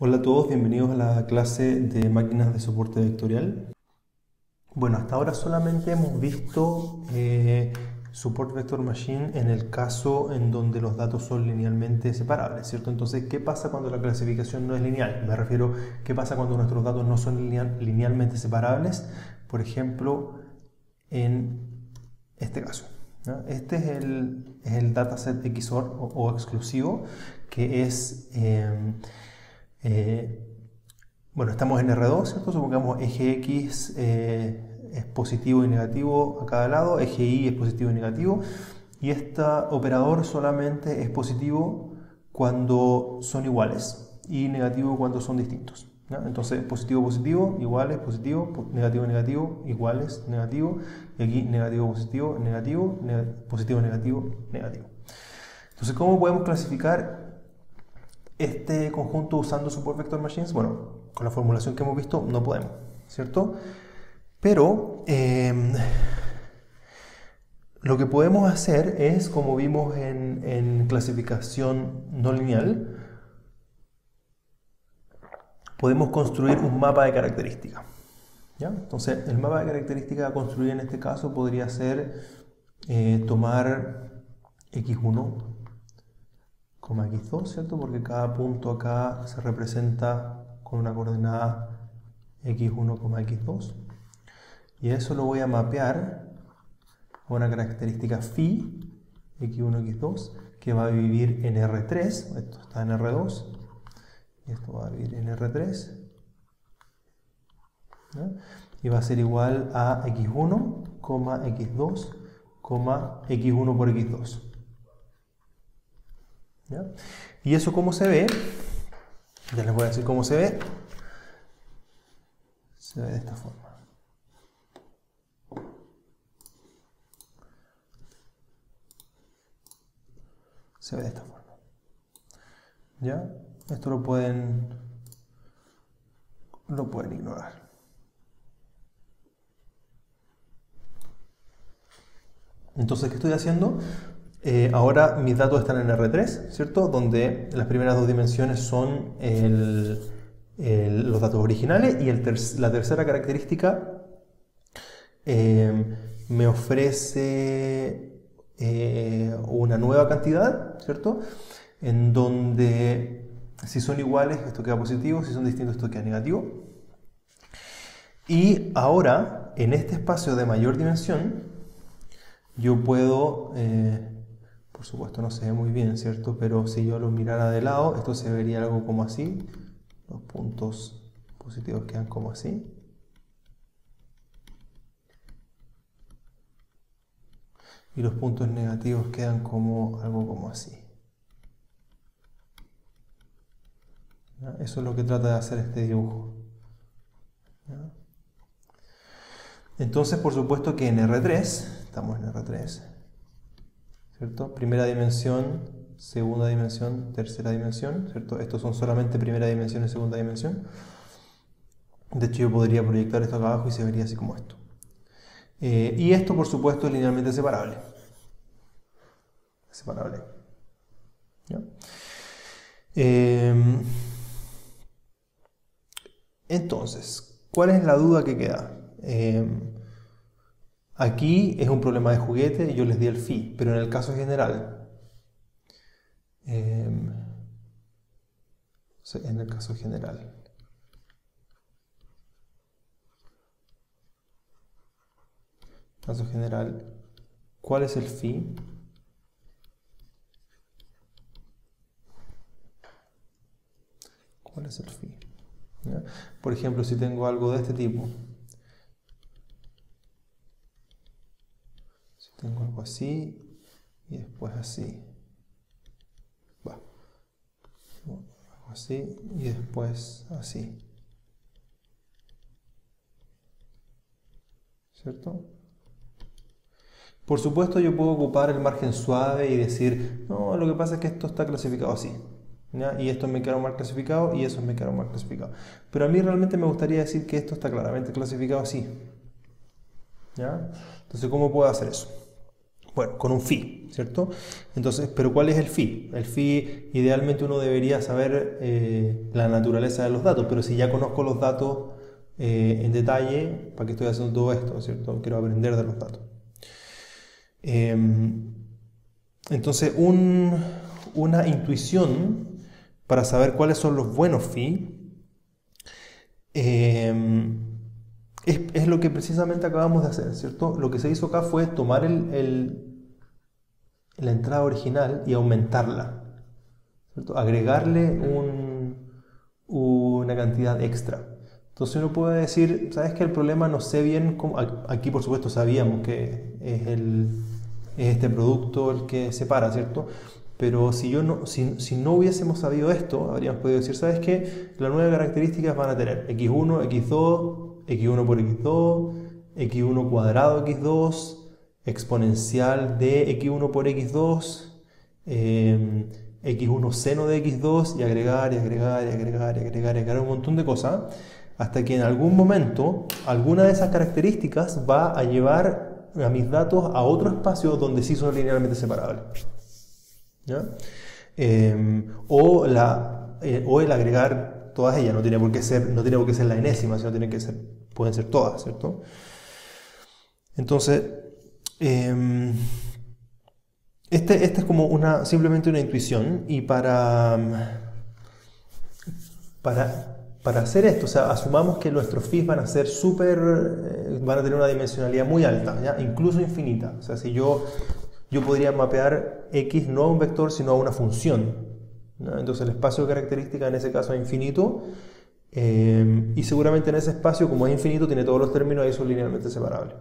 Hola a todos, bienvenidos a la clase de máquinas de soporte vectorial. Bueno, hasta ahora solamente hemos visto Support Vector Machine en el caso en donde los datos son linealmente separables, ¿cierto? Entonces, ¿qué pasa cuando la clasificación no es lineal? Me refiero, ¿qué pasa cuando nuestros datos no son linealmente separables? Por ejemplo, en este caso, ¿no? Este es el dataset XOR o exclusivo, que es... bueno, estamos en R2, ¿cierto? Supongamos eje X es positivo y negativo a cada lado, eje Y es positivo y negativo, y este operador solamente es positivo cuando son iguales y negativo cuando son distintos, ¿no? Entonces, positivo, positivo, iguales, positivo, negativo, negativo, iguales, negativo, y aquí negativo, positivo, negativo, positivo, negativo, negativo. Entonces, ¿cómo podemos clasificar este conjunto usando Support Vector Machines? Bueno, con la formulación que hemos visto no podemos, ¿cierto? Pero lo que podemos hacer es, como vimos en clasificación no lineal, podemos construir un mapa de características, ¿ya? Entonces, el mapa de características a construir en este caso podría ser tomar x1, x2, ¿cierto? Porque cada punto acá se representa con una coordenada x1, x2. Y eso lo voy a mapear a una característica phi, x1, x2, que va a vivir en R3. Esto está en R2. Y esto va a vivir en R3. ¿Ya? Y va a ser igual a x1, x2, x1 por x2. ¿Ya? ¿Y eso cómo se ve? Ya les voy a decir cómo se ve. Se ve de esta forma. Se ve de esta forma. ¿Ya? Esto lo pueden ignorar. Entonces, ¿qué estoy haciendo? Ahora mis datos están en R3, ¿cierto? Donde las primeras dos dimensiones son los datos originales, y la tercera característica me ofrece una nueva cantidad, ¿cierto? En donde si son iguales esto queda positivo, si son distintos esto queda negativo. Y ahora, en este espacio de mayor dimensión, yo puedo, por supuesto no se ve muy bien, ¿cierto? Pero si yo lo mirara de lado, esto se vería algo como así. Los puntos positivos quedan como así. Y los puntos negativos quedan como algo como así. ¿Ya? Eso es lo que trata de hacer este dibujo. ¿Ya? Entonces, por supuesto que en R3, estamos en R3, ¿cierto? Primera dimensión, segunda dimensión, tercera dimensión, ¿cierto? Estos son solamente primera dimensión y segunda dimensión. De hecho, yo podría proyectar esto acá abajo y se vería así como esto. Y esto, por supuesto, es linealmente separable. Separable. ¿Ya? Entonces, ¿cuál es la duda que queda? Aquí es un problema de juguete y yo les di el phi, pero en el caso general, ¿cuál es el phi? ¿Cuál es el phi? ¿Ya? Por ejemplo, si tengo algo de este tipo, si tengo algo así y después así, va, algo así y después así, ¿cierto? Por supuesto, yo puedo ocupar el margen suave y decir, no, lo que pasa es que esto está clasificado así, ¿ya? Y estos me quedaron mal clasificados y esos me quedaron mal clasificados. Pero a mí realmente me gustaría decir que esto está claramente clasificado así, ¿ya? Entonces, ¿cómo puedo hacer eso? Bueno, con un phi, ¿cierto? Entonces, ¿pero cuál es el phi? El phi, idealmente uno debería saber la naturaleza de los datos, pero si ya conozco los datos en detalle, ¿para qué estoy haciendo todo esto, ¿cierto? Quiero aprender de los datos. Entonces, una intuición para saber cuáles son los buenos phi es lo que precisamente acabamos de hacer, ¿cierto? Lo que se hizo acá fue tomar la entrada original y aumentarla, ¿cierto? Agregarle una cantidad extra. Entonces uno puede decir, ¿sabes qué? El problema no sé bien cómo... Aquí por supuesto sabíamos que es este producto el que separa, ¿cierto? Pero si no hubiésemos sabido esto, habríamos podido decir, ¿sabes qué? Las nuevas características van a tener x1, x2, x1 por x2, x1 cuadrado x2, exponencial de x1 por x2, x1 seno de x2 y agregar un montón de cosas, hasta que en algún momento alguna de esas características va a llevar a mis datos a otro espacio donde sí son linealmente separables. ¿Ya? O el agregar todas ellas, no tiene por qué ser la enésima, sino pueden ser todas, ¿cierto? Entonces, este es como simplemente una intuición, y para hacer esto, o sea, asumamos que nuestros phis van a ser van a tener una dimensionalidad muy alta, ¿ya? Incluso infinita. O sea, si yo podría mapear x no a un vector, sino a una función, ¿no? Entonces el espacio de características en ese caso es infinito, y seguramente en ese espacio, como es infinito, tiene todos los términos y son linealmente separables.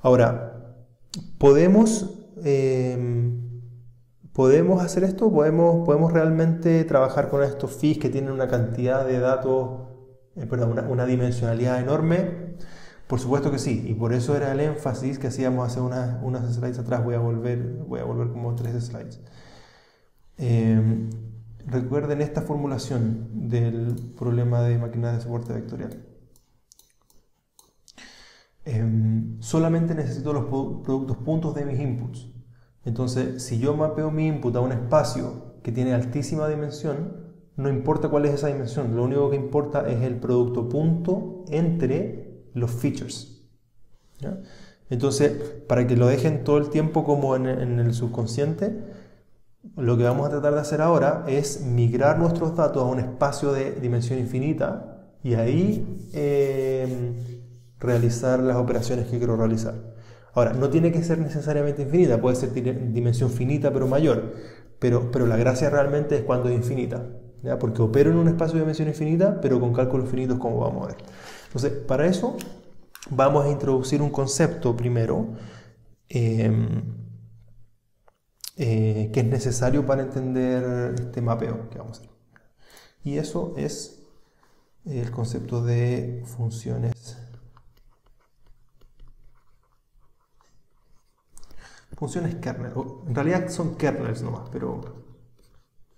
Ahora, ¿podemos hacer esto? ¿Podemos realmente trabajar con estos phis que tienen una cantidad de datos, una dimensionalidad enorme? Por supuesto que sí, y por eso era el énfasis que hacíamos hace unas slides atrás. Voy a volver como 3 slides. Recuerden esta formulación del problema de máquinas de soporte vectorial. Solamente necesito los productos puntos de mis inputs. Entonces, si yo mapeo mi input a un espacio que tiene altísima dimensión, no importa cuál es esa dimensión, lo único que importa es el producto punto entre los features, ¿ya? Entonces, para que lo dejen todo el tiempo como en el subconsciente, lo que vamos a tratar de hacer ahora es migrar nuestros datos a un espacio de dimensión infinita y ahí realizar las operaciones que quiero realizar. Ahora, no tiene que ser necesariamente infinita, puede ser dimensión finita pero mayor, pero la gracia realmente es cuando es infinita, ¿ya? Porque opero en un espacio de dimensión infinita, pero con cálculos finitos, como vamos a ver. Entonces, para eso vamos a introducir un concepto primero que es necesario para entender este mapeo que vamos a hacer. Y eso es el concepto de funciones kernel. En realidad son kernels nomás, pero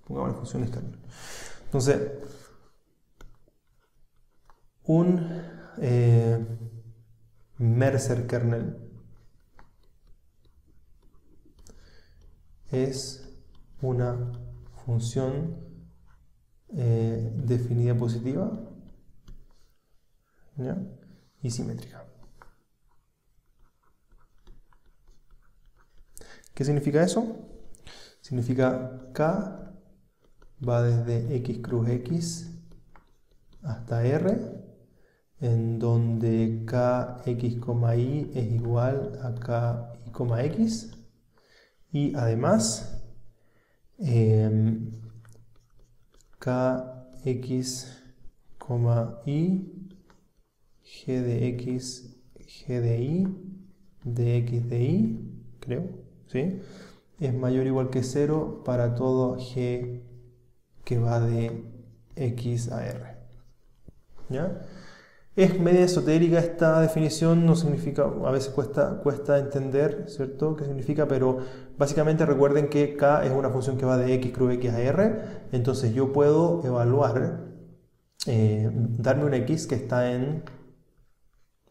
pongamos funciones kernel. Entonces, un Mercer kernel es una función definida positiva, ¿ya? Y simétrica. ¿Qué significa eso? Significa K va desde x cruz x hasta R, en donde kx, y es igual a ki, x, y además kx, y, g de x, g de y, dx de y, creo, ¿sí? Es mayor o igual que 0 para todo g que va de x a r, ¿ya? Es media esotérica esta definición, no significa, a veces cuesta entender, ¿cierto?, qué significa, pero básicamente recuerden que k es una función que va de x cruz x a r, entonces yo puedo evaluar, darme un x que está en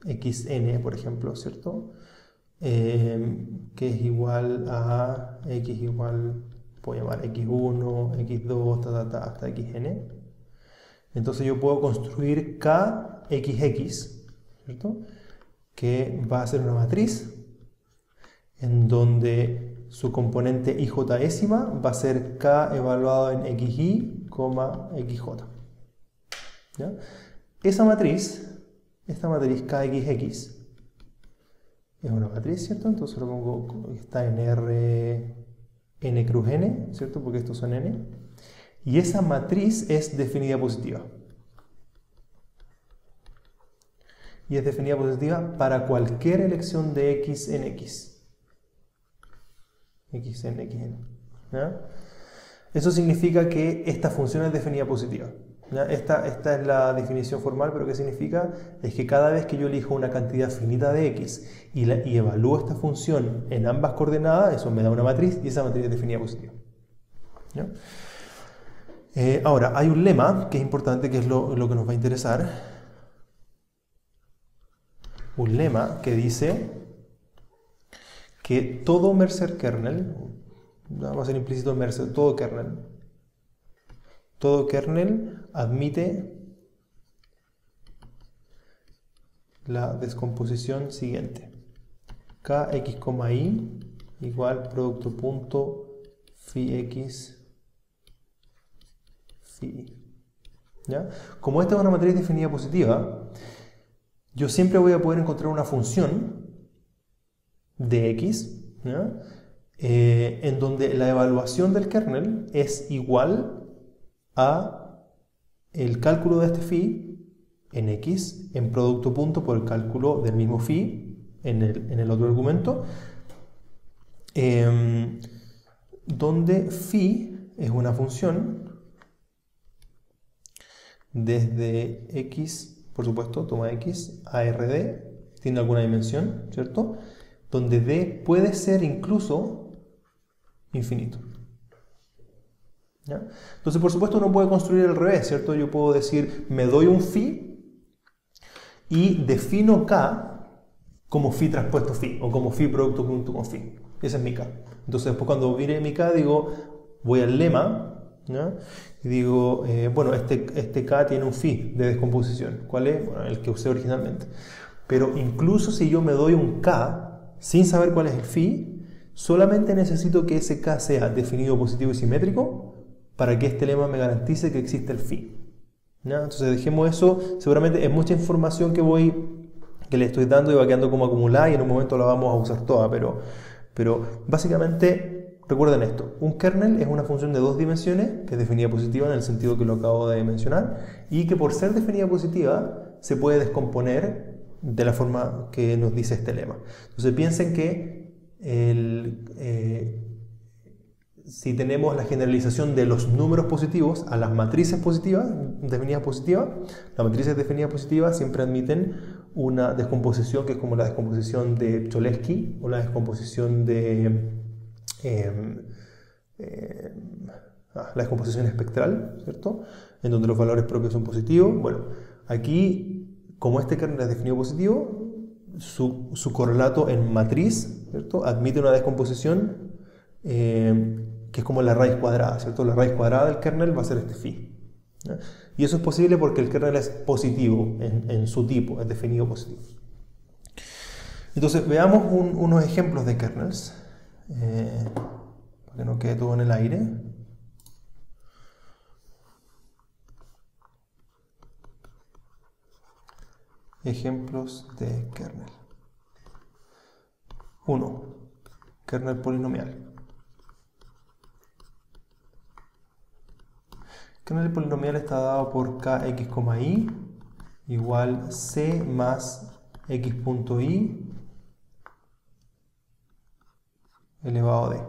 xn, por ejemplo, ¿cierto? que es igual a x igual, puedo llamar x1, x2, hasta xn. Entonces yo puedo construir kxx, ¿cierto? Que va a ser una matriz en donde su componente ijésima va a ser k evaluado en xy, xj. ¿Ya? Esta matriz kxx, es una matriz, ¿cierto? Entonces lo pongo, está en n cruz n, ¿cierto? Porque estos son n. Y esa matriz es definida positiva. Y es definida positiva para cualquier elección de x en x. X en xn. ¿Ya? Eso significa que esta función es definida positiva. ¿Ya? Esta es la definición formal, pero ¿qué significa? Es que cada vez que yo elijo una cantidad finita de x y evalúo esta función en ambas coordenadas, eso me da una matriz y esa matriz es definida positiva. ¿Ya? Ahora, hay un lema que es importante, que es lo que nos va a interesar. Un lema que dice que todo Mercer kernel, vamos a hacer implícito Mercer, todo kernel admite la descomposición siguiente: kx,i igual producto punto phi x phi y. ¿Ya? Como esta es una matriz definida positiva, yo siempre voy a poder encontrar una función de x, ¿ya? En donde la evaluación del kernel es igual a el cálculo de este phi en x en producto punto por el cálculo del mismo phi en el otro argumento, donde phi es una función desde x, por supuesto, toma x, a rd, tiene alguna dimensión, ¿cierto? Donde d puede ser incluso infinito. ¿Ya? Entonces, por supuesto, uno puede construir al revés, ¿cierto? Yo puedo decir, me doy un phi y defino k como phi traspuesto phi, o como phi producto punto con phi. Ese es mi k. Entonces, después cuando mire mi k, digo, voy al lema, ¿ya? Y digo, bueno, este k tiene un phi de descomposición. ¿Cuál es? Bueno, el que usé originalmente. Pero incluso si yo me doy un k sin saber cuál es el phi, solamente necesito que ese k sea definido positivo y simétrico para que este lema me garantice que existe el phi. ¿Ya? Entonces dejemos eso. Seguramente es mucha información que le estoy dando y va quedando como acumulada, y en un momento la vamos a usar toda, pero básicamente recuerden esto: un kernel es una función de dos dimensiones que es definida positiva en el sentido que lo acabo de mencionar, y que por ser definida positiva se puede descomponer de la forma que nos dice este lema. Entonces piensen que si tenemos la generalización de los números positivos a las matrices positivas, definidas positivas, las matrices definidas positivas siempre admiten una descomposición que es como la descomposición de Cholesky o la descomposición de la descomposición espectral, ¿cierto? En donde los valores propios son positivos. Bueno, aquí, como este kernel es definido positivo, su correlato en matriz, ¿cierto?, admite una descomposición que es como la raíz cuadrada, ¿cierto? La raíz cuadrada del kernel va a ser este phi, ¿ya? Y eso es posible porque el kernel es positivo en su tipo, es definido positivo. Entonces veamos unos ejemplos de kernels, para que no quede todo en el aire. Ejemplos de kernel. 1. Kernel polinomial. El kernel polinomial está dado por kx,i igual c más x.i elevado a d.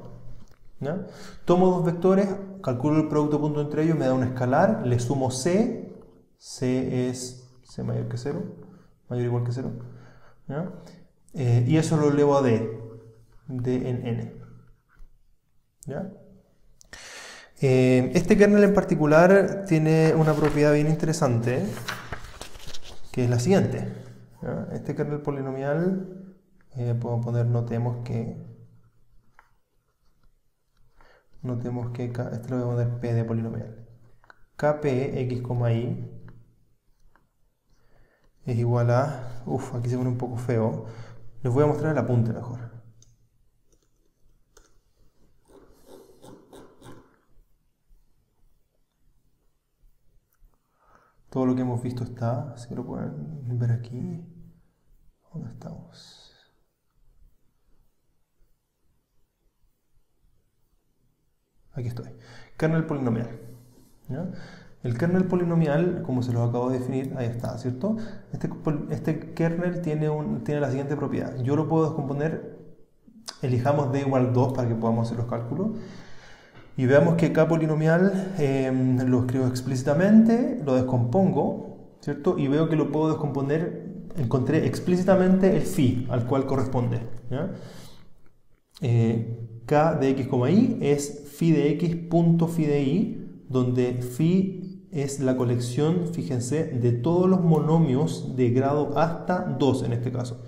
¿Ya? Tomo dos vectores, calculo el producto punto entre ellos, me da un escalar, le sumo c, c es c mayor que 0, mayor o igual que 0, ¿ya? Y eso lo elevo a d en n. ¿Ya? Este kernel en particular tiene una propiedad bien interesante, que es la siguiente, ¿ya? Este kernel polinomial Puedo poner notemos que este lo voy a poner P de polinomial. Kp x, y es igual a... aquí se pone un poco feo. Les voy a mostrar el apunte mejor. Todo lo que hemos visto está, si lo pueden ver aquí. ¿Dónde estamos? Aquí estoy. Kernel polinomial. ¿Ya? El kernel polinomial, como se lo acabo de definir, ahí está, ¿cierto? Este kernel tiene la siguiente propiedad. Yo lo puedo descomponer, elijamos d igual 2 para que podamos hacer los cálculos. Y veamos que K polinomial lo escribo explícitamente, lo descompongo, ¿cierto? Y veo que lo puedo descomponer, encontré explícitamente el phi al cual corresponde. ¿Ya? K de x, y es phi de x punto phi de y, donde phi es la colección, fíjense, de todos los monomios de grado hasta 2 en este caso.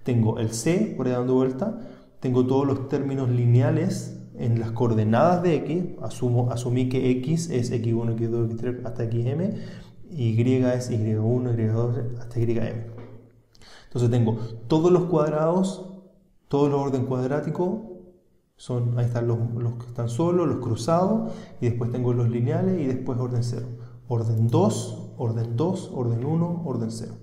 Tengo el c, por ahí dando vuelta, tengo todos los términos lineales en las coordenadas de x, asumí que x es x1, x2, x3 hasta xm, y es y1, y2 hasta ym. Entonces tengo todos los cuadrados, todos los orden cuadrático, ahí están los que están solos, los cruzados, y después tengo los lineales y después orden 0. Orden 2, orden 2, orden 1, orden 0.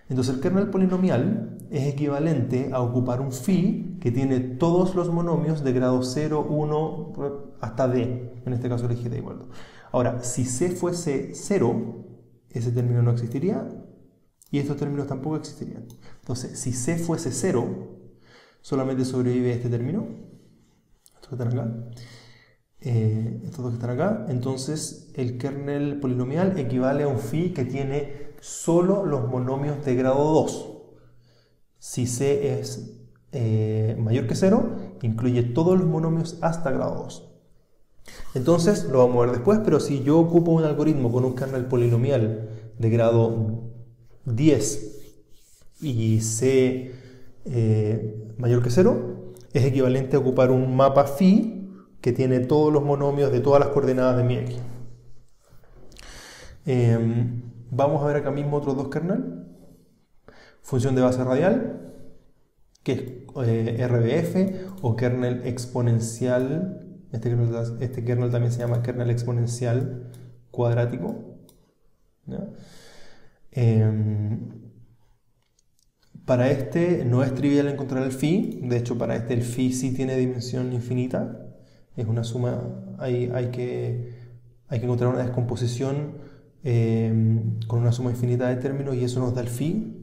Entonces el kernel polinomial es equivalente a ocupar un phi que tiene todos los monomios de grado 0, 1 hasta d. En este caso elegí d igual 2. Ahora, si c fuese 0, ese término no existiría y estos términos tampoco existirían. Entonces, si c fuese 0, solamente sobrevive este término. Estos que están acá. Estos dos que están acá. Entonces, el kernel polinomial equivale a un phi que tiene solo los monomios de grado 2. Si c es mayor que 0, incluye todos los monomios hasta grado 2. Entonces, lo vamos a ver después, pero si yo ocupo un algoritmo con un kernel polinomial de grado 10 y c mayor que 0, es equivalente a ocupar un mapa phi que tiene todos los monomios de todas las coordenadas de mi x. Vamos a ver acá mismo otros dos kernel. Función de base radial, que es RBF o kernel exponencial. Este kernel también se llama kernel exponencial cuadrático. ¿Ya? Para este no es trivial encontrar el phi. De hecho, para este el phi sí tiene dimensión infinita. Es una suma, hay que encontrar una descomposición con una suma infinita de términos y eso nos da el phi.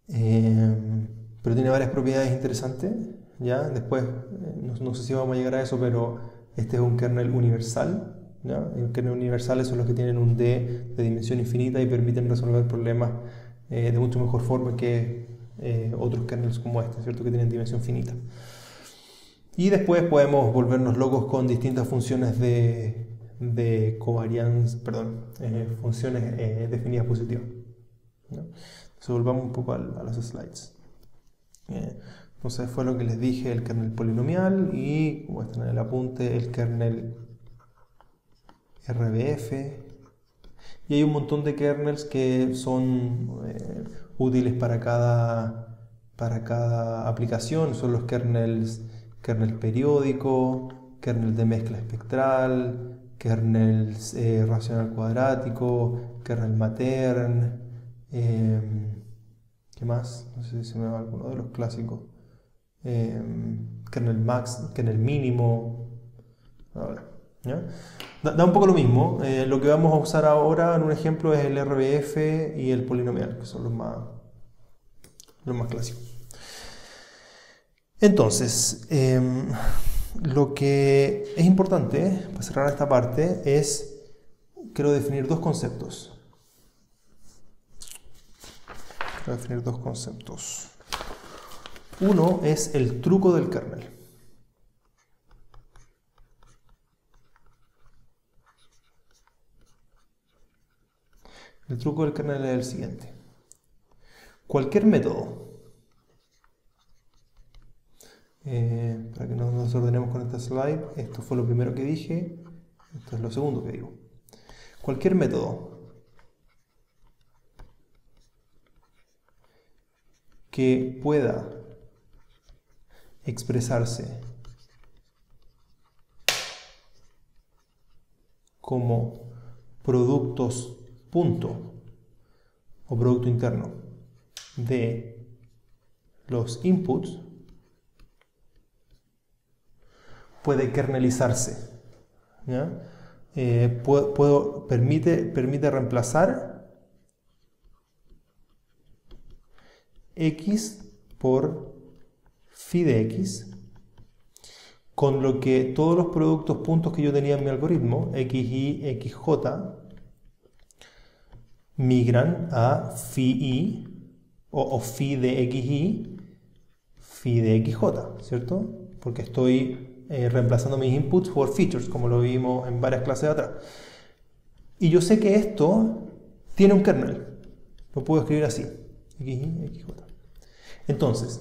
Pero tiene varias propiedades interesantes. ¿Ya? Después, no sé si vamos a llegar a eso, pero este es un kernel universal. ¿Ya? Y los kernels universales son los que tienen un D de dimensión infinita y permiten resolver problemas de mucho mejor forma que otros kernels como este, ¿cierto? Que tienen dimensión finita. Y después podemos volvernos locos con distintas funciones de covariance, funciones definidas positivas. ¿No? Entonces volvamos un poco a las slides. Entonces fue lo que les dije, el kernel polinomial y, como están en el apunte, el kernel RBF. Y hay un montón de kernels que son útiles para cada aplicación. Son los kernel periódico, kernel de mezcla espectral, kernel racional cuadrático, kernel matern, ¿qué más? No sé si se me va alguno de los clásicos. Kernel max, kernel mínimo. Ahora, ¿ya? Da un poco lo mismo. Lo que vamos a usar ahora en un ejemplo es el RBF y el polinomial, que son los más clásicos. Entonces, lo que es importante para cerrar esta parte es, quiero definir dos conceptos. Uno es el truco del kernel. El truco del kernel es el siguiente. Cualquier método para que no nos desordenemos con esta slide, esto fue lo primero que dije, esto es lo segundo que digo. Cualquier método que pueda expresarse como productos punto o producto interno de los inputs puede kernelizarse, ¿ya? Permite reemplazar x por phi de x, con lo que todos los productos puntos que yo tenía en mi algoritmo, xy, xj, migran a phi y o phi de xy, phi de xj, ¿cierto? Porque estoy reemplazando mis inputs por features, como lo vimos en varias clases atrás. Y yo sé que esto tiene un kernel. Lo puedo escribir así, xy, xj. Entonces,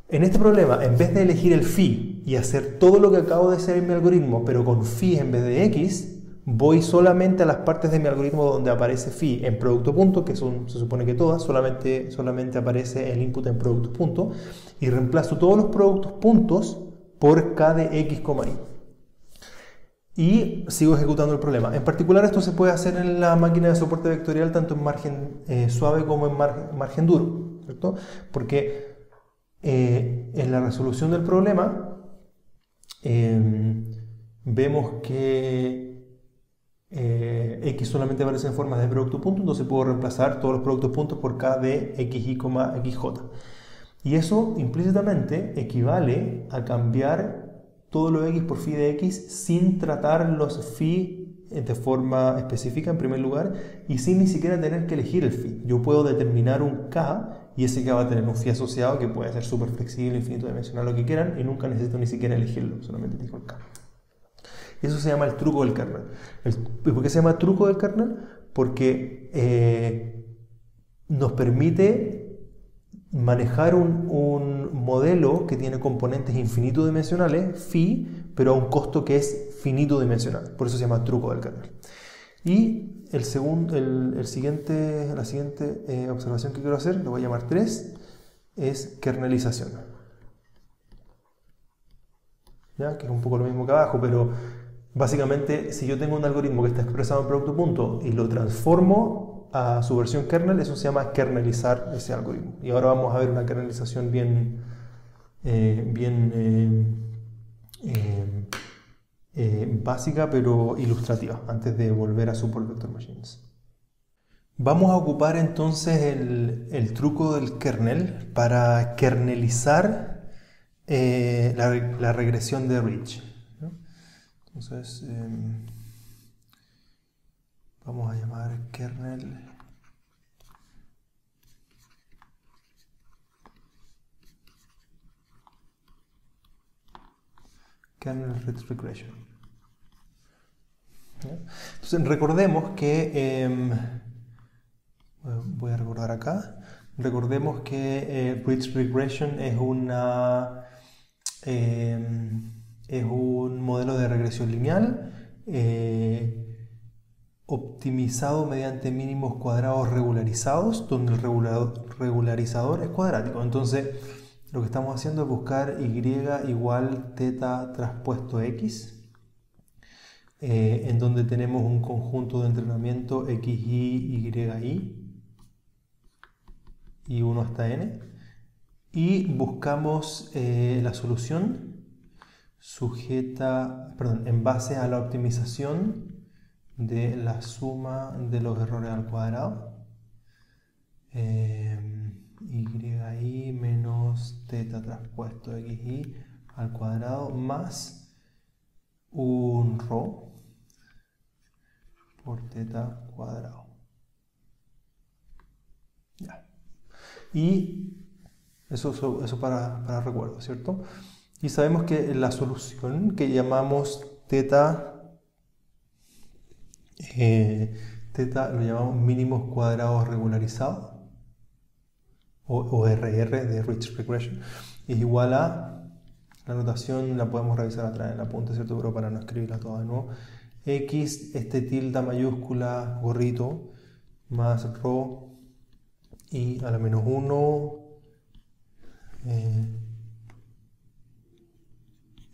en este problema, en vez de elegir el phi y hacer todo lo que acabo de hacer en mi algoritmo, pero con phi en vez de x, voy solamente a las partes de mi algoritmo donde aparece phi en producto punto, que son, se supone que todas, solamente aparece el input en producto punto, y reemplazo todos los productos puntos por k de x, y. Y sigo ejecutando el problema. En particular, esto se puede hacer en la máquina de soporte vectorial tanto en margen suave como en margen duro, ¿cierto? Porque en la resolución del problema vemos que x solamente aparece en forma de producto punto, entonces puedo reemplazar todos los productos puntos por k de xy, xj. Y eso implícitamente equivale a cambiar todo lo x por phi de x sin tratar los phi de forma específica en primer lugar y sin ni siquiera tener que elegir el phi. Yo puedo determinar un k y ese k va a tener un phi asociado que puede ser súper flexible, infinito dimensional, lo que quieran, y nunca necesito ni siquiera elegirlo, solamente elijo el k. Y eso se llama el truco del kernel. ¿Por qué se llama truco del kernel? Porque nos permite manejar un modelo que tiene componentes infinito dimensionales, phi, pero a un costo que es finito dimensional. Por eso se llama truco del kernel. Y la siguiente observación que quiero hacer, lo voy a llamar 3, es kernelización. ¿Ya? Que es un poco lo mismo que abajo, pero básicamente si yo tengo un algoritmo que está expresado en producto punto y lo transformo a su versión kernel, eso se llama kernelizar ese algoritmo. Y ahora vamos a ver una kernelización bien básica pero ilustrativa antes de volver a Support Vector Machines. Vamos a ocupar entonces el truco del kernel para kernelizar la regresión de Ridge, ¿no? Entonces vamos a llamar kernel Ridge Regression. ¿Ya? Entonces recordemos que voy a recordar acá. Recordemos que Ridge Regression es un modelo de regresión lineal optimizado mediante mínimos cuadrados regularizados, donde el regularizador es cuadrático. Entonces, lo que estamos haciendo es buscar y igual teta traspuesto x, en donde tenemos un conjunto de entrenamiento xy, y 1 hasta n, y buscamos la solución en base a la optimización de la suma de los errores al cuadrado, y menos teta traspuesto xy al cuadrado más un rho por teta cuadrado. Ya. Y eso para recuerdo, ¿cierto? Y sabemos que la solución que llamamos teta lo llamamos mínimos cuadrados regularizados, o RR de Ridge Regression, es igual a La notación la podemos revisar atrás en el apunte, ¿cierto? Pero para no escribirla toda de nuevo. X, tilde mayúscula, gorrito, más rho, y a la menos 1,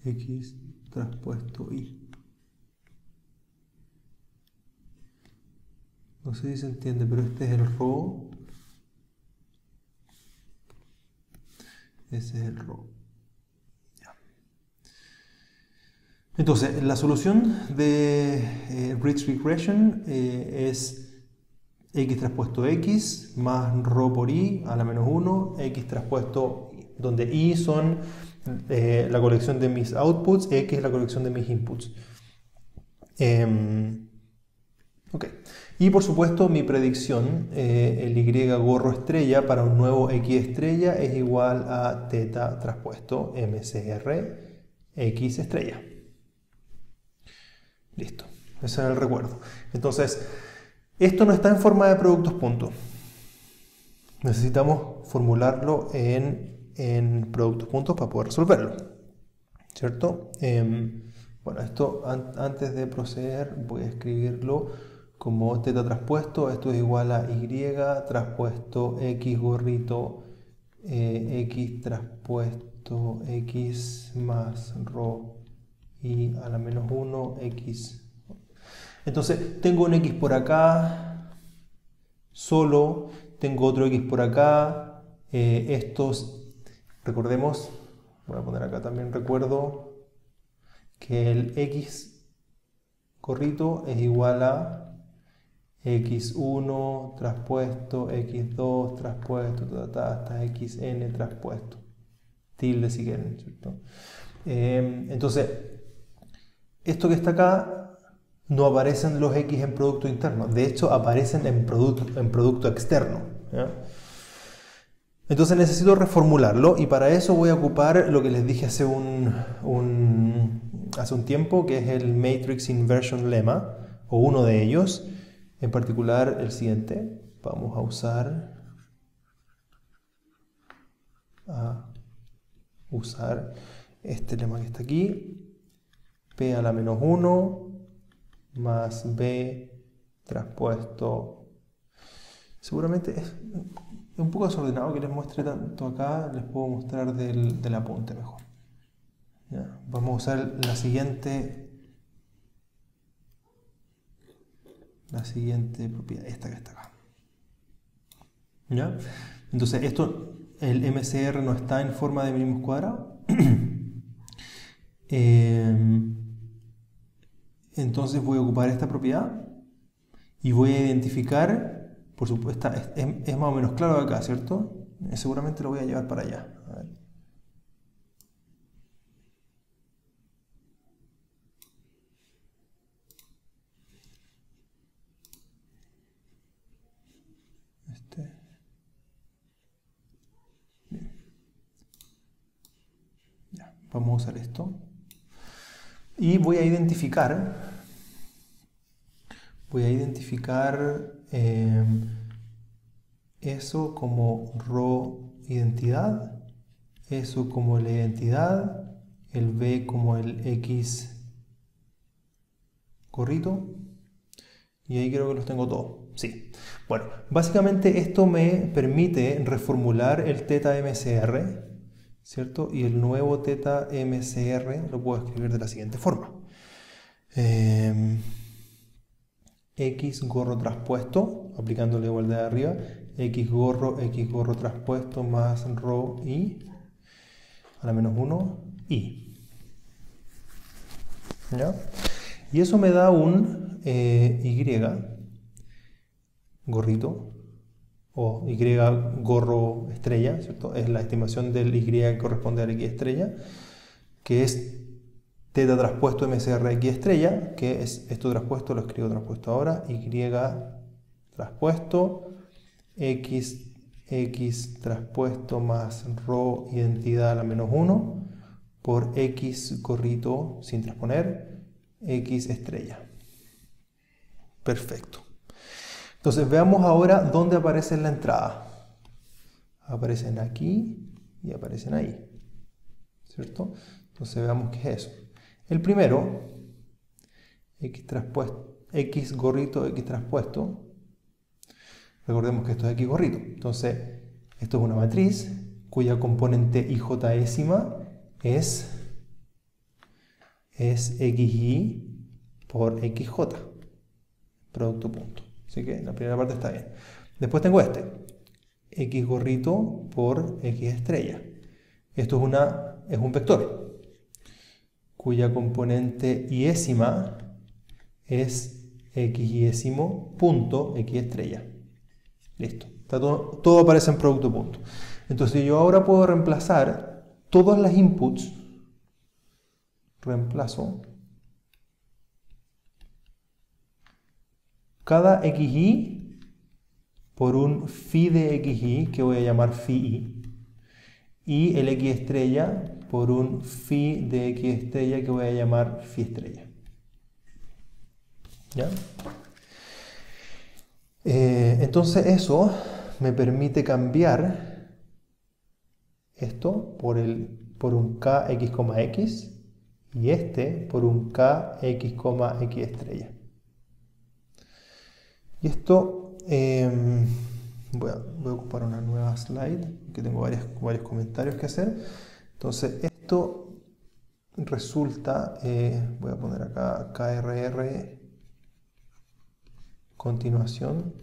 X traspuesto Y. No sé si se entiende, pero este es el rho. Ese es el rho. Ya. Entonces, la solución de Ridge Regression es X traspuesto X más rho por Y a la menos 1, X traspuesto, donde Y son la colección de mis outputs, X es la colección de mis inputs. Ok. Y por supuesto mi predicción, el Y gorro estrella para un nuevo X estrella es igual a teta traspuesto MCR X estrella. Listo. Ese era el recuerdo. Entonces, esto no está en forma de productos puntos. Necesitamos formularlo en productos puntos para poder resolverlo. ¿Cierto? Bueno, esto antes de proceder voy a escribirlo como teta traspuesto. Esto es igual a Y traspuesto X gorrito X traspuesto X más rho Y a la menos 1 X. Entonces tengo un X por acá solo, tengo otro X por acá. Estos, recordemos, voy a poner acá también recuerdo que el X gorrito es igual a X1 traspuesto, X2 traspuesto, hasta XN traspuesto. Tilde si quieren, ¿cierto? Entonces, esto que está acá no aparecen los X en producto interno. De hecho, aparecen en producto externo. ¿Ya? Entonces necesito reformularlo y para eso voy a ocupar lo que les dije hace un tiempo, que es el Matrix Inversion Lemma, o uno de ellos. En particular el siguiente, vamos a usar este lema que está aquí, P a la menos 1 más B traspuesto. Seguramente es un poco desordenado que les muestre tanto acá, les puedo mostrar del apunte mejor. ¿Ya? Vamos a usar la siguiente propiedad, esta que está acá. ¿Ya? Entonces, el MCR no está en forma de mínimos cuadrados. Entonces voy a ocupar esta propiedad y voy a identificar, por supuesto, es más o menos claro acá, ¿cierto? Seguramente lo voy a llevar para allá. A ver. Bien. Ya, vamos a usar esto. Y voy a identificar eso como rho identidad, eso como la identidad, el B como el X gorrito, y ahí creo que los tengo todos. Sí. Bueno, básicamente esto me permite reformular el teta MCR, ¿cierto? Y el nuevo teta MCR lo puedo escribir de la siguiente forma. X gorro traspuesto, aplicando la igualdad de arriba, X gorro traspuesto más rho Y a la menos 1 Y. ¿Ya? Y eso me da un Y gorrito o Y gorro estrella, ¿cierto? Es la estimación del Y que corresponde al X estrella, que es teta traspuesto MCR X estrella, que es esto traspuesto, lo escribo traspuesto ahora, Y traspuesto X traspuesto más rho identidad a la menos 1 por X gorrito sin transponer X estrella. Perfecto. Entonces veamos ahora dónde aparece en la entrada. Aparecen aquí y aparecen ahí, ¿cierto? Entonces veamos qué es eso. El primero, x gorrito, x traspuesto. Recordemos que esto es x gorrito. Entonces, esto es una matriz cuya componente ijésima es xy por xj. Producto punto. Así que la primera parte está bien. Después tengo este. X gorrito por x estrella. Esto es un vector cuya componente yésima es xyésimo punto x estrella. Listo. Está todo aparece en producto punto. Entonces yo ahora puedo reemplazar todas las inputs. Reemplazo cada xy por un phi de xy que voy a llamar phi y. Y el x estrella por un phi de x estrella que voy a llamar phi estrella. ¿Ya? Entonces eso me permite cambiar esto por un kx, y este por un kx, x estrella. Y esto voy a ocupar una nueva slide, que tengo varios comentarios que hacer. Entonces esto resulta, voy a poner acá krr continuación.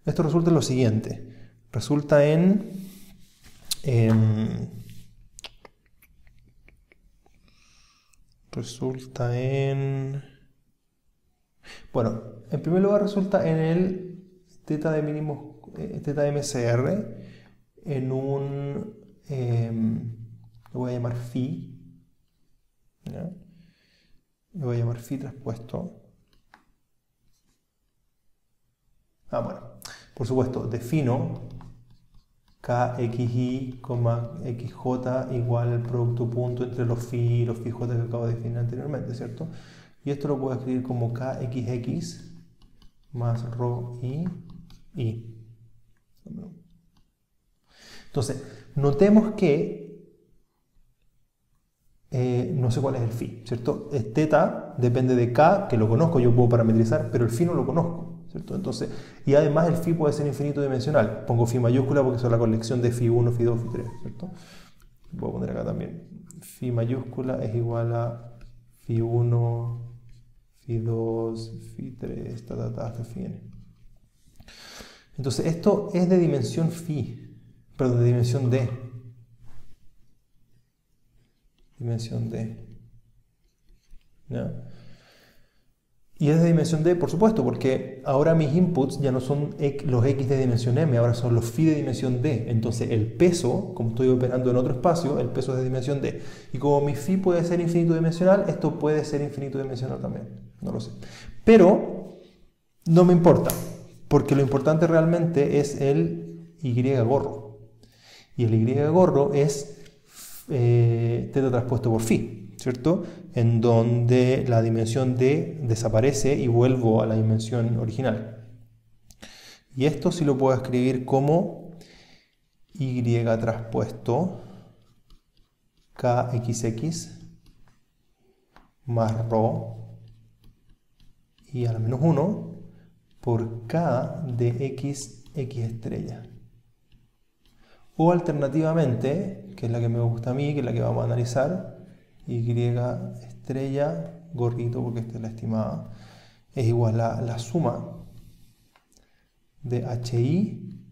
Esto resulta en lo siguiente. Resulta bueno, en primer lugar resulta en el teta de mínimos, teta de MCR, en un, lo voy a llamar phi, ¿ya? Lo voy a llamar phi traspuesto. Bueno, por supuesto, defino kxy, xj igual al producto punto entre los phi y los phi j que acabo de definir anteriormente, ¿cierto? Y esto lo puedo escribir como kxx más rho i. Entonces, notemos que no sé cuál es el phi, ¿cierto? Teta depende de k, que lo conozco, yo puedo parametrizar, pero el phi no lo conozco, ¿cierto? Entonces, y además el phi puede ser infinito dimensional. Pongo phi mayúscula porque son la colección de phi 1, phi 2, phi 3, ¿cierto? Voy a poner acá también. Phi mayúscula es igual a phi 1, phi 2, phi 3, hasta phi n. Entonces, esto es de dimensión phi, perdón, de dimensión d. Dimensión d. ¿Ya? Y es de dimensión d, por supuesto, porque ahora mis inputs ya no son los x de dimensión m, ahora son los phi de dimensión d. Entonces el peso, como estoy operando en otro espacio, el peso es de dimensión d. Y como mi phi puede ser infinito dimensional, esto puede ser infinito dimensional también. No lo sé. Pero no me importa, porque lo importante realmente es el y gorro. Y el y gorro es teta traspuesto por phi, ¿cierto? En donde la dimensión d desaparece y vuelvo a la dimensión original. Y esto sí lo puedo escribir como y traspuesto kxx más rho y a la menos 1 por k de x estrella. O alternativamente, que es la que me gusta a mí, que es la que vamos a analizar, y estrella, gorrito, porque esta es la estimada, es igual a la suma de hi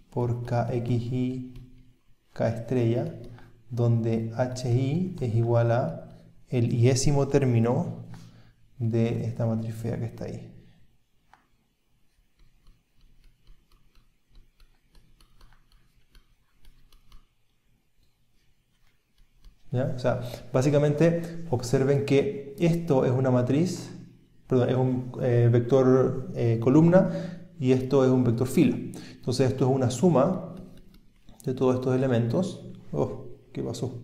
por kxy, k estrella, donde hi es igual a el yésimo término de esta matriz fea que está ahí. ¿Ya? O sea, básicamente observen que esto es una matriz, perdón, es un vector columna y esto es un vector fila. Entonces esto es una suma de todos estos elementos. Oh, ¿qué pasó?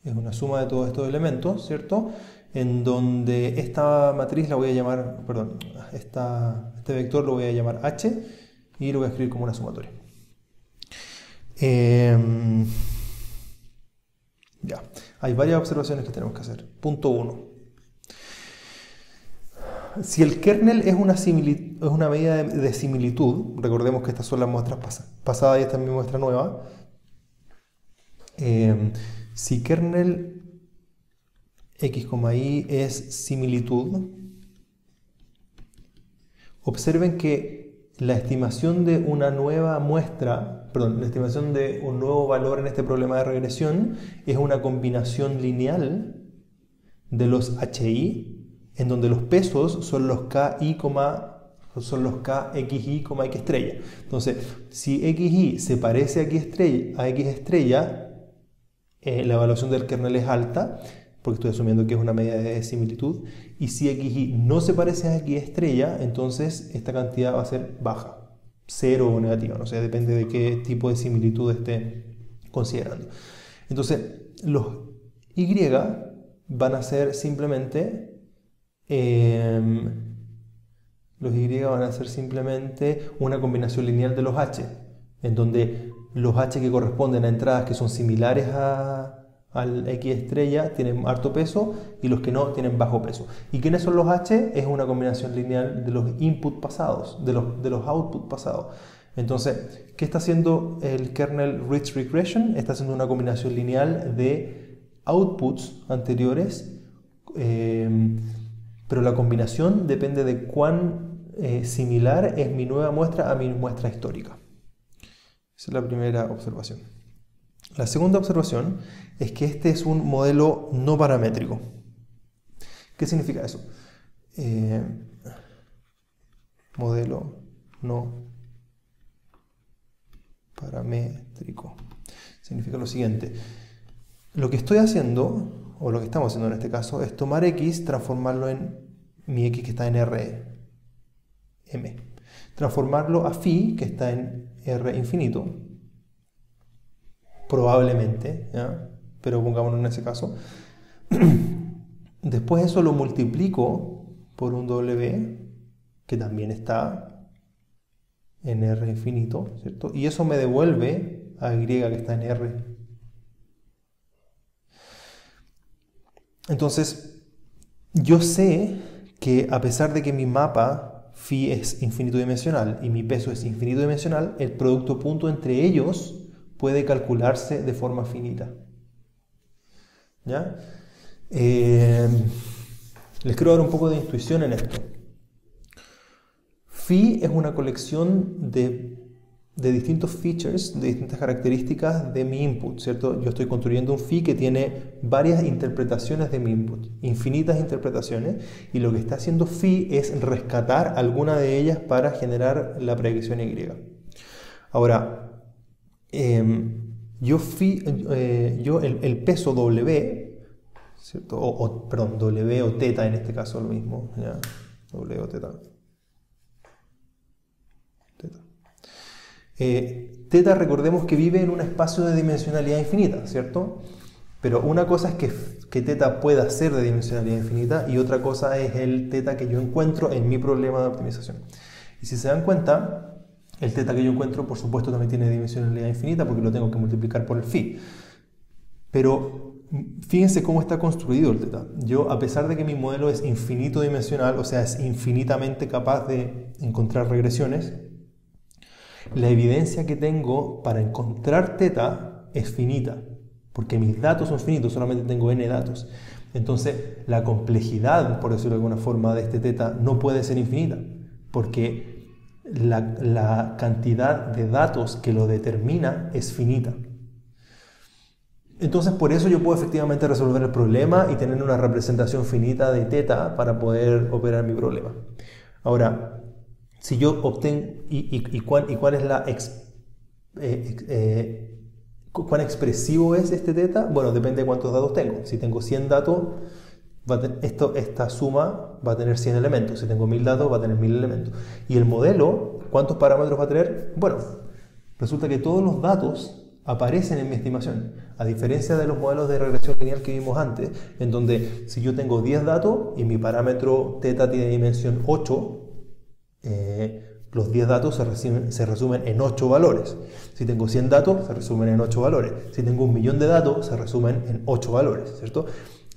Es una suma de todos estos elementos, ¿cierto? En donde esta matriz la voy a llamar, perdón, este vector lo voy a llamar h. y lo voy a escribir como una sumatoria. Ya, hay varias observaciones que tenemos que hacer. Punto 1. Si el kernel es una medida de similitud, recordemos que estas son las muestras pasadas y esta es mi muestra nueva. Si kernel x, y es similitud, observen que la estimación de una nueva muestra, la estimación de un nuevo valor en este problema de regresión es una combinación lineal de los HI, en donde los pesos son los KI, son los KXI, X estrella. Entonces, si XI se parece a X estrella, la evaluación del kernel es alta, porque estoy asumiendo que es una medida de similitud, y si XI no se parece a X estrella, entonces esta cantidad va a ser baja, 0 o negativa, no sé, depende de qué tipo de similitud esté considerando. Entonces, los Y van a ser simplemente una combinación lineal de los H, en donde los H que corresponden a entradas que son similares al X estrella tienen harto peso y los que no tienen bajo peso. ¿Y quiénes son los H? Es una combinación lineal de los input pasados, de los output pasados. Entonces, ¿qué está haciendo el kernel Ridge Regression? Está haciendo una combinación lineal de outputs anteriores, pero la combinación depende de cuán similar es mi nueva muestra a mi muestra histórica. Esa es la primera observación. La segunda observación es que este es un modelo no paramétrico. ¿Qué significa eso? Modelo no paramétrico. Significa lo siguiente. Lo que estoy haciendo, o lo que estamos haciendo en este caso, es tomar X, transformarlo en mi X que está en Rm. Transformarlo a phi, que está en R infinito. Probablemente, ¿ya? Pero pongámonos en ese caso. Después eso lo multiplico por un W, que también está en R infinito, ¿cierto? Y eso me devuelve a Y que está en R. Entonces, yo sé que a pesar de que mi mapa phi es infinito dimensional y mi peso es infinito dimensional, el producto punto entre ellos puede calcularse de forma finita. ¿Ya? Les quiero dar un poco de intuición en esto. Phi es una colección de distintos features, de distintas características de mi input, ¿cierto? Yo estoy construyendo un phi que tiene varias interpretaciones de mi input, infinitas interpretaciones, y lo que está haciendo phi es rescatar alguna de ellas para generar la predicción Y. Ahora, el peso W, ¿cierto? Perdón, W o teta en este caso lo mismo, ¿ya? W o teta. Teta, recordemos que vive en un espacio de dimensionalidad infinita, ¿cierto? Pero una cosa es que teta pueda ser de dimensionalidad infinita y otra cosa es el teta que yo encuentro en mi problema de optimización. Y si se dan cuenta, el teta que yo encuentro, por supuesto, también tiene dimensionalidad infinita porque lo tengo que multiplicar por el phi. Pero fíjense cómo está construido el teta. Yo, a pesar de que mi modelo es infinito dimensional, o sea, es infinitamente capaz de encontrar regresiones, la evidencia que tengo para encontrar teta es finita, porque mis datos son finitos, solamente tengo n datos. Entonces, la complejidad, por decirlo de alguna forma, de este teta no puede ser infinita, porque la cantidad de datos que lo determina es finita. Entonces, por eso yo puedo efectivamente resolver el problema y tener una representación finita de teta para poder operar mi problema. Ahora, si yo obtengo, ¿cuál es cuán expresivo es este teta? Bueno, depende de cuántos datos tengo. Si tengo 100 datos, esta suma va a tener 100 elementos. Si tengo 1000 datos, va a tener 1000 elementos. Y el modelo, ¿cuántos parámetros va a tener? Bueno, resulta que todos los datos aparecen en mi estimación, a diferencia de los modelos de regresión lineal que vimos antes, en donde si yo tengo 10 datos y mi parámetro teta tiene dimensión 8, los 10 datos se resumen en 8 valores. Si tengo 100 datos, se resumen en 8 valores. Si tengo 1.000.000 de datos, se resumen en 8 valores, ¿cierto?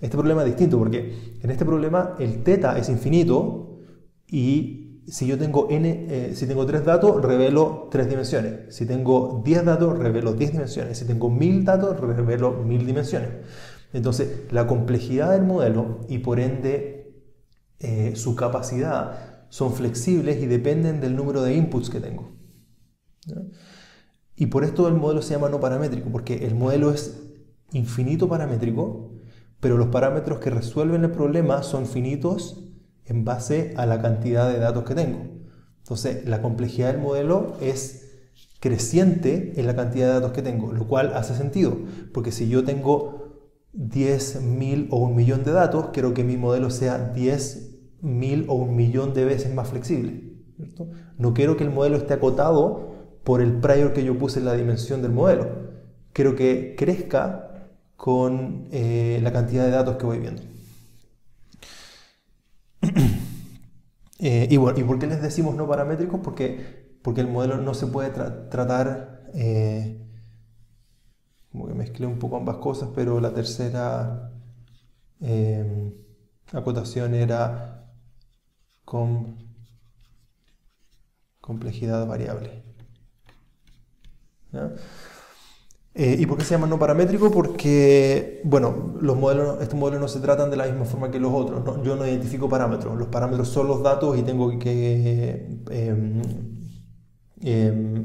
Este problema es distinto porque en este problema el θ es infinito y si yo tengo si tengo 3 datos, revelo 3 dimensiones. Si tengo 10 datos, revelo 10 dimensiones. Si tengo 1.000 datos, revelo 1.000 dimensiones. Entonces, la complejidad del modelo y por ende su capacidad son flexibles y dependen del número de inputs que tengo, ¿no? Y por esto el modelo se llama no paramétrico, porque el modelo es infinito paramétrico, pero los parámetros que resuelven el problema son finitos en base a la cantidad de datos que tengo. Entonces, la complejidad del modelo es creciente en la cantidad de datos que tengo, lo cual hace sentido, porque si yo tengo 10.000 o 1.000.000 de datos, quiero que mi modelo sea 10.000 o 1.000.000 de veces más flexible, ¿cierto? No quiero que el modelo esté acotado por el prior que yo puse en la dimensión del modelo. Quiero que crezca con la cantidad de datos que voy viendo. Y bueno, ¿y por qué les decimos no paramétricos? Porque el modelo no se puede tratar, como que mezclé un poco ambas cosas, pero la tercera acotación era con complejidad variable, ¿ya? ¿Y por qué se llama no paramétrico? Porque, bueno, estos modelos no se tratan de la misma forma que los otros, ¿no? Yo no identifico parámetros. Los parámetros son los datos y tengo que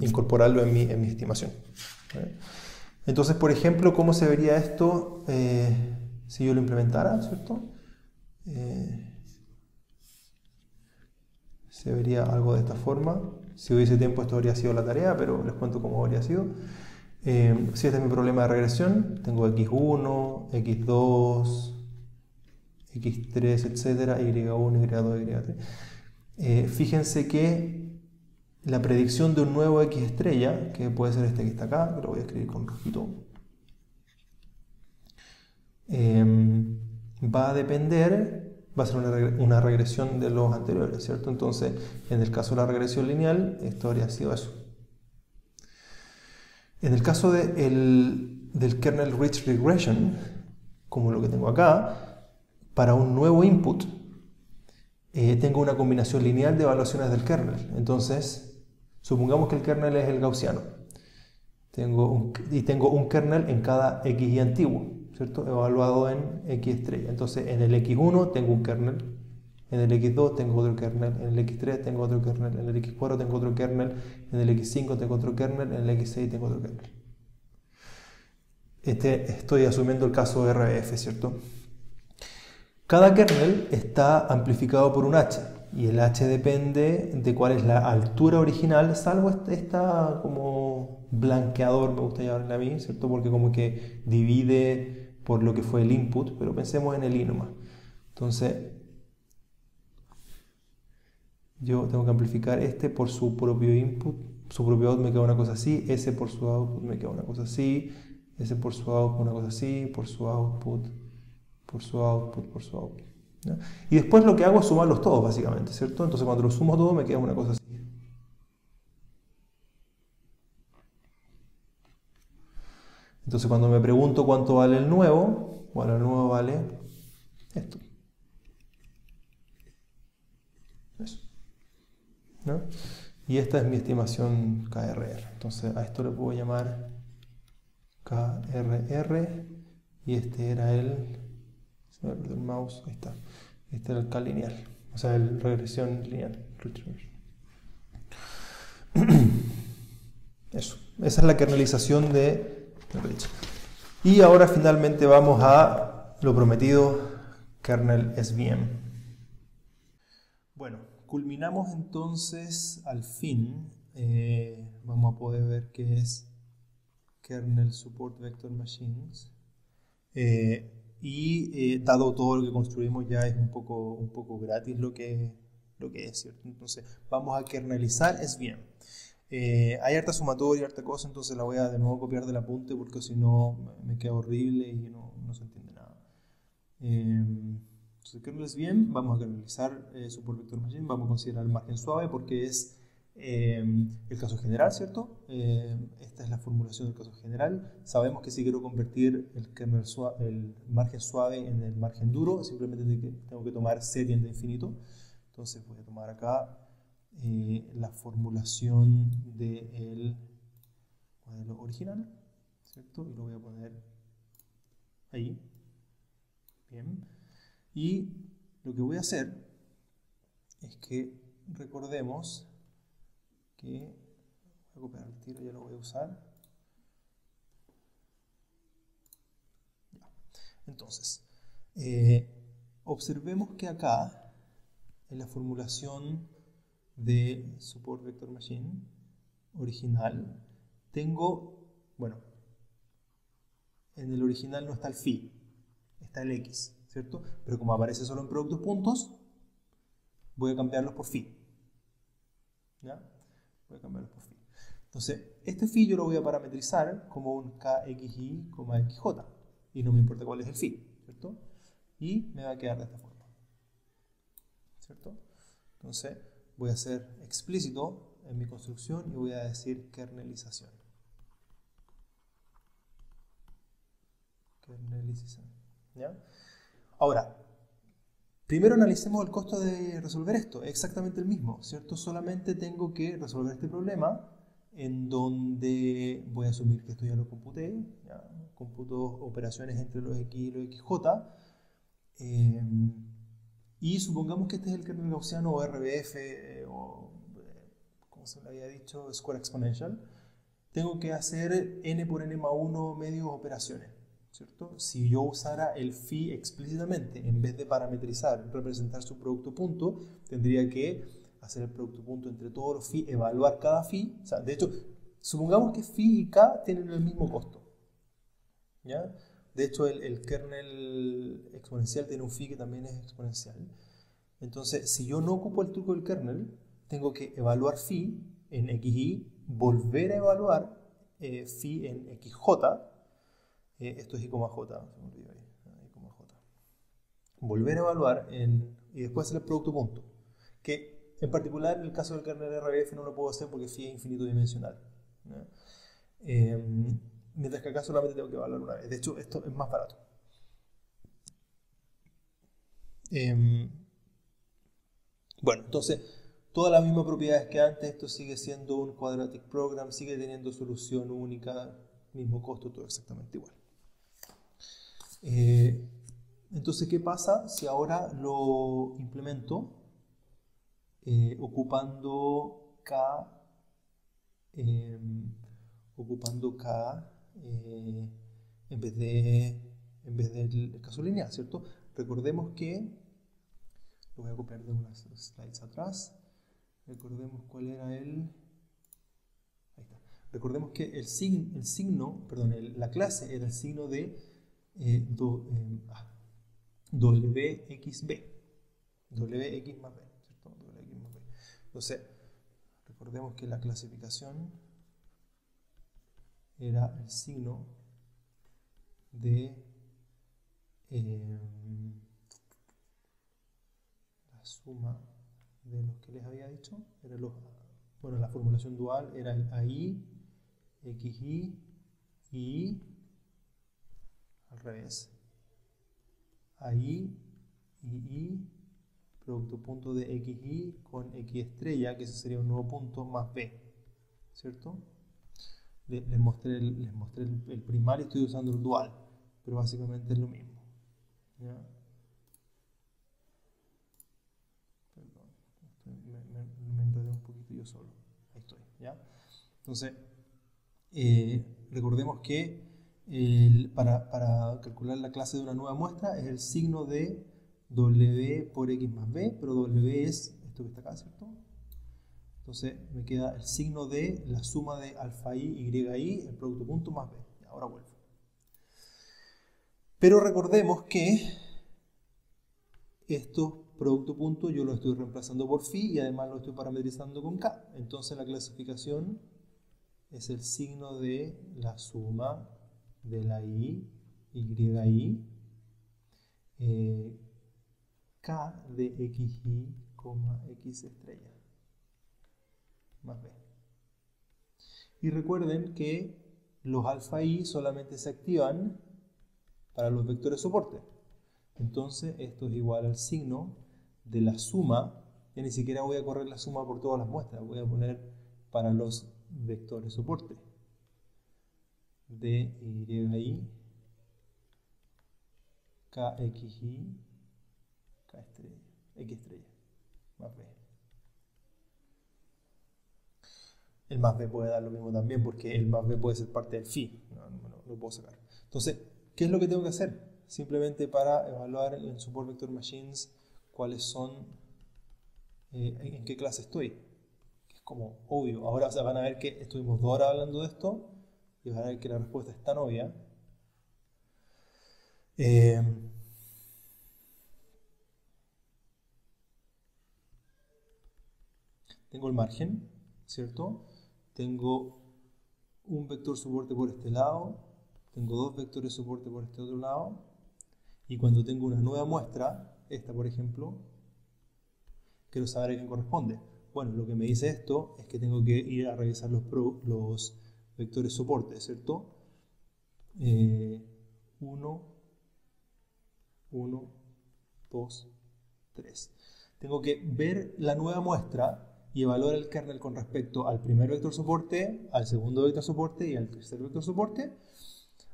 incorporarlo en mi estimación, ¿vale? Entonces, por ejemplo, ¿cómo se vería esto si yo lo implementara, ¿cierto? Se vería algo de esta forma. Si hubiese tiempo, esto habría sido la tarea, pero les cuento cómo habría sido. Si este es mi problema de regresión, tengo x1, x2, x3, etcétera, y1, y2, y3. Fíjense que la predicción de un nuevo x estrella, que puede ser este que está acá, que lo voy a escribir con rojito, va a ser una regresión de los anteriores, ¿cierto? Entonces, en el caso de la regresión lineal, esto habría sido eso. En el caso del kernel rich regression, como lo que tengo acá, para un nuevo input, tengo una combinación lineal de evaluaciones del kernel. Entonces, supongamos que el kernel es el gaussiano. Tengo un kernel en cada xy antiguo, ¿cierto? Evaluado en x estrella. Entonces, en el x1 tengo un kernel, en el x2 tengo otro kernel, en el x3 tengo otro kernel, en el x4 tengo otro kernel, en el x5 tengo otro kernel, en el x6 tengo otro kernel. Estoy asumiendo el caso de RBF, ¿cierto? Cada kernel está amplificado por un h, y el h depende de cuál es la altura original, salvo esta como blanqueador, me gusta llamarle a mí, ¿cierto? Porque como que divide por lo que fue el input, pero pensemos en el i nomás. Entonces, yo tengo que amplificar este por su propio input, su propio output me queda una cosa así, ese por su output me queda una cosa así, ese por su output una cosa así, por su output, por su output, por su output, ¿no? Y después lo que hago es sumarlos todos, básicamente, ¿cierto? Entonces cuando los sumo todos me queda una cosa así. Entonces cuando me pregunto cuánto vale el nuevo, bueno, el nuevo vale esto. Eso, ¿no? Y esta es mi estimación KRR. Entonces a esto le puedo llamar KRR y este era se me perdió el mouse, ahí está. Este era el K lineal, o sea, el regresión lineal. Eso, esa es la kernelización de Rich. Y ahora finalmente vamos a lo prometido, kernel SVM. Bueno, culminamos entonces al fin. Vamos a poder ver qué es kernel support vector machines. Dado todo lo que construimos ya es un poco gratis lo que es, ¿cierto? Entonces vamos a kernelizar SVM. Hay harta sumatoria, harta cosa, entonces la voy a de nuevo copiar del apunte porque si no me queda horrible y no se entiende nada. Entonces kernel SVM, vamos a kernelizar support vector machine, vamos a considerar el margen suave porque es el caso general, ¿cierto? Esta es la formulación del caso general. Sabemos que si quiero convertir el margen suave en el margen duro, simplemente tengo que tomar C tiende a infinito. Entonces voy a tomar acá la formulación del modelo original, ¿cierto? Y lo voy a poner ahí. Bien. Y lo que voy a hacer es que recordemos que voy a copiar el tiro, ya lo voy a usar. Ya. Entonces, observemos que acá, en la formulación de Support Vector Machine original, tengo, bueno, en el original no está el phi, está el x, ¿cierto? Pero como aparece solo en productos puntos, voy a cambiarlos por phi. ¿Ya? Voy a cambiarlos por phi. Entonces, este phi yo lo voy a parametrizar como un kxi, xj. Y no me importa cuál es el phi, ¿cierto? Y me va a quedar de esta forma. ¿Cierto? Entonces, voy a ser explícito en mi construcción y voy a decir kernelización. Kernelización. ¿Ya? Ahora, primero analicemos el costo de resolver esto. Es exactamente el mismo, ¿cierto? Solamente tengo que resolver este problema en donde voy a asumir que esto ya lo computé, ¿ya? Computo operaciones entre los x y los xj, y supongamos que este es el kernel gaussiano o RBF o, como se le había dicho, Square Exponential. Tengo que hacer n por n más 1 medios operaciones, ¿cierto? Si yo usara el phi explícitamente, en vez de parametrizar, representar su producto punto, tendría que hacer el producto punto entre todos los phi, evaluar cada phi. O sea, de hecho, supongamos que phi y k tienen el mismo costo, ¿ya? De hecho, el kernel exponencial tiene un phi que también es exponencial. Entonces, si yo no ocupo el truco del kernel, tengo que evaluar phi en xy, volver a evaluar phi en xj. Esto es i, j, se me olvidó ahí, i, j. Volver a evaluar y después hacer el producto punto. Que en particular en el caso del kernel RBF no lo puedo hacer porque phi es infinito dimensional. Mientras que acá solamente tengo que evaluar una vez. De hecho, esto es más barato. Bueno, entonces, todas las mismas propiedades que antes, esto sigue siendo un quadratic program, sigue teniendo solución única, mismo costo, todo exactamente igual. Entonces, ¿qué pasa si ahora lo implemento ocupando K, en vez del caso lineal, ¿cierto? Recordemos que, lo voy a copiar de unas slides atrás, recordemos cuál era el... Ahí está. Recordemos que el signo, perdón, la clase era el signo de WXB, WX más B, ¿cierto? WX más B. Entonces, recordemos que la clasificación era el signo de la suma de los que les había dicho, era bueno, la formulación dual era el AI, XI, y al revés, AI, II, producto punto de XI con X estrella, que ese sería un nuevo punto, más B, ¿cierto? Les mostré el primario, estoy usando el dual, pero básicamente es lo mismo, ¿ya? Perdón, me enredé un poquito yo solo, ahí estoy, ¿ya? Entonces, recordemos que para calcular la clase de una nueva muestra es el signo de W por X más B, pero W es esto que está acá, ¿cierto? Entonces me queda el signo de la suma de alfa i, y, el producto punto más B. Ahora vuelvo. Pero recordemos que estos producto punto yo lo estoy reemplazando por phi y además lo estoy parametrizando con k. Entonces la clasificación es el signo de la suma de la i, y, k de xi, x estrella. más b. Y recuerden que los alfa i solamente se activan para los vectores soporte. Entonces esto es igual al signo de la suma. Ya ni siquiera voy a correr la suma por todas las muestras, voy a poner para los vectores soporte. D, Y, K, X, Y, K estrella, X estrella, más B. El más B puede dar lo mismo también, porque el más B puede ser parte del phi, no lo puedo sacar. Entonces, ¿qué es lo que tengo que hacer? Simplemente para evaluar en Support Vector Machines cuáles son, en qué clase estoy. Es como obvio. Ahora, o sea, van a ver que estuvimos 2 horas hablando de esto y van a ver que la respuesta es tan obvia. Tengo el margen, ¿cierto? Tengo un vector soporte por este lado, tengo 2 vectores soporte por este otro lado, y cuando tengo una nueva muestra, esta por ejemplo, quiero saber a quién corresponde. Bueno, lo que me dice esto es que tengo que ir a revisar los vectores soporte, ¿cierto? 1, 1, 2, 3. Tengo que ver la nueva muestra y evaluar el kernel con respecto al primer vector soporte, al segundo vector soporte y al tercer vector soporte.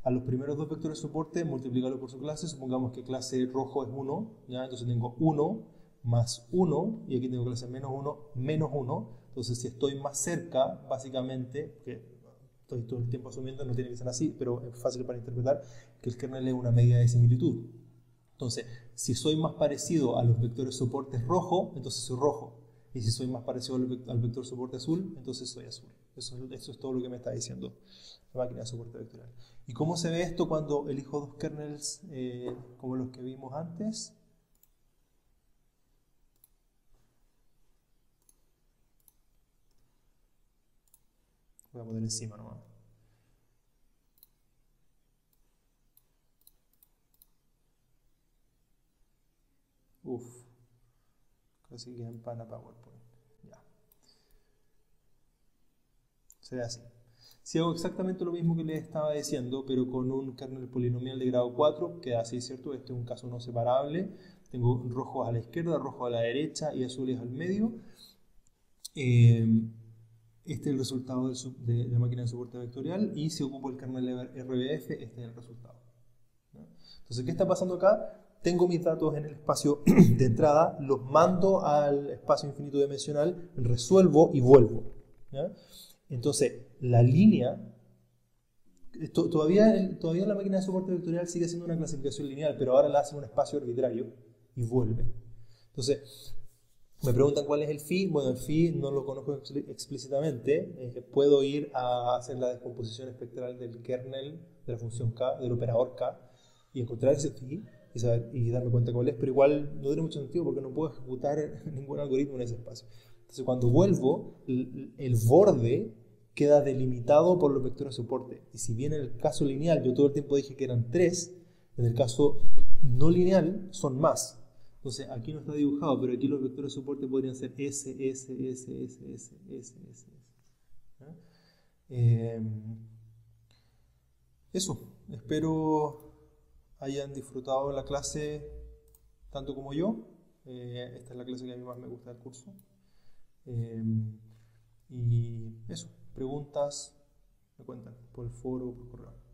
A los primeros 2 vectores soporte, multiplicarlo por su clase. Supongamos que clase rojo es 1, ¿ya? Entonces tengo 1 más 1, y aquí tengo clase menos 1, menos 1. Entonces, si estoy más cerca, básicamente, que estoy todo el tiempo asumiendo, no tiene que ser así, pero es fácil para interpretar, que el kernel es una medida de similitud. Entonces, si soy más parecido a los vectores soportes rojo, entonces soy rojo. Y si soy más parecido al vector soporte azul, entonces soy azul. Eso es todo lo que me está diciendo la máquina de soporte vectorial. ¿Y cómo se ve esto cuando elijo 2 kernels como los que vimos antes? Voy a poner encima nomás. Uf, casi que empana PowerPoint. Ya. Se ve así. Si hago exactamente lo mismo que les estaba diciendo, pero con un kernel polinomial de grado 4, queda así, ¿cierto? Este es un caso no separable. Tengo rojos a la izquierda, rojos a la derecha y azules al medio. Este es el resultado de la máquina de soporte vectorial, y si ocupo el kernel RBF, este es el resultado. Entonces, ¿qué está pasando acá? Tengo mis datos en el espacio de entrada, los mando al espacio infinito dimensional, resuelvo y vuelvo. ¿Ya? Entonces, la línea, todavía la máquina de soporte vectorial sigue siendo una clasificación lineal, pero ahora la hace en un espacio arbitrario y vuelve. Entonces, me preguntan cuál es el phi. Bueno, el phi no lo conozco explícitamente. Puedo ir a hacer la descomposición espectral del kernel de la función k, del operador k, y encontrar ese phi y darme cuenta cuál es, pero igual no tiene mucho sentido porque no puedo ejecutar ningún algoritmo en ese espacio. Entonces, cuando vuelvo, el borde queda delimitado por los vectores soporte. Y si bien en el caso lineal yo todo el tiempo dije que eran 3, en el caso no lineal son más. Entonces, aquí no está dibujado, pero aquí los vectores soporte podrían ser S, S, S, S, S, S, S. Eso, espero hayan disfrutado la clase tanto como yo. Esta es la clase que a mí más me gusta del curso. Y eso, preguntas, me cuentan por el foro, por correo.